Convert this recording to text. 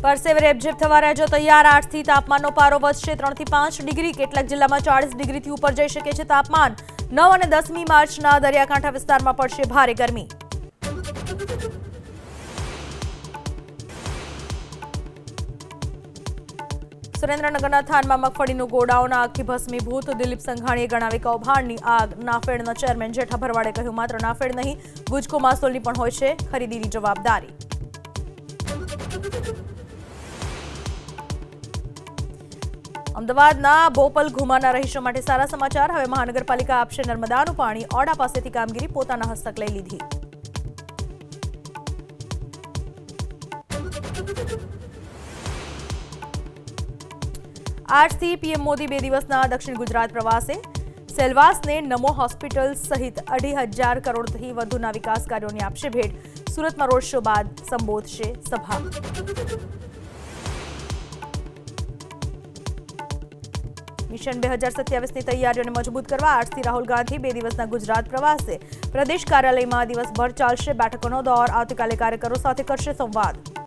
પરસેવે રેબઝેબ થવા રહેજો તૈયાર 8 થી તાપમાનનો પારો વધશે 3 થી 5 ડિગ્રી કેટલાક જિલ્લામાં 40 ડિગ્રીથી ઉપર જઈ શકે છે તાપમાન 9 અને 10મી માર્ચના દરિયાકાંઠા વિસ્તારમાં પડશે ભારે ગરમી સુરેન્દ્રનગરના થાનમાં મગફળીનું ગોડાઉન આગથી ભસ્મીભૂત દિલીપ સંઘાણીએ ગણાવી કૌભાંડની આગ નાફેડના ચેરમેન જેઠા ભરવાડે કહ્યું માત્ર નાફેડ નહીં ગુજકો માસોલની પણ હોય છે ખરીદીની જવાબદારી અમદાવાદના બોપલ ઘુમાના રહીશો માટે સારા સમાચાર હવે મહાનગરપાલિકા આપશે નર્મદાનું પાણી ઓડા પાસેથી કામગીરી પોતાના હસ્તક લઈ લીધી આજથી પીએમ મોદી 2 દિવસના દક્ષિણ ગુજરાત પ્રવાસે સેલવાસને નમો હોસ્પિટલ સહિત 2,500 કરોડથી વધુના વિકાસ કાર્યોની આપશે ભેટ સુરતમાં રોડ શો બાદ સંબોધશે સભા મિશન 2027ની તૈયારીઓને મજબૂત કરવા આજથી રાહુલ ગાંધી 2 દિવસના ગુજરાત પ્રવાસે પ્રદેશ કાર્યાલયમાં દિવસભર ચાલશે બેઠકોનો દોર આવતીકાલે કાર્યકરો સાથે કરશે સંવાદ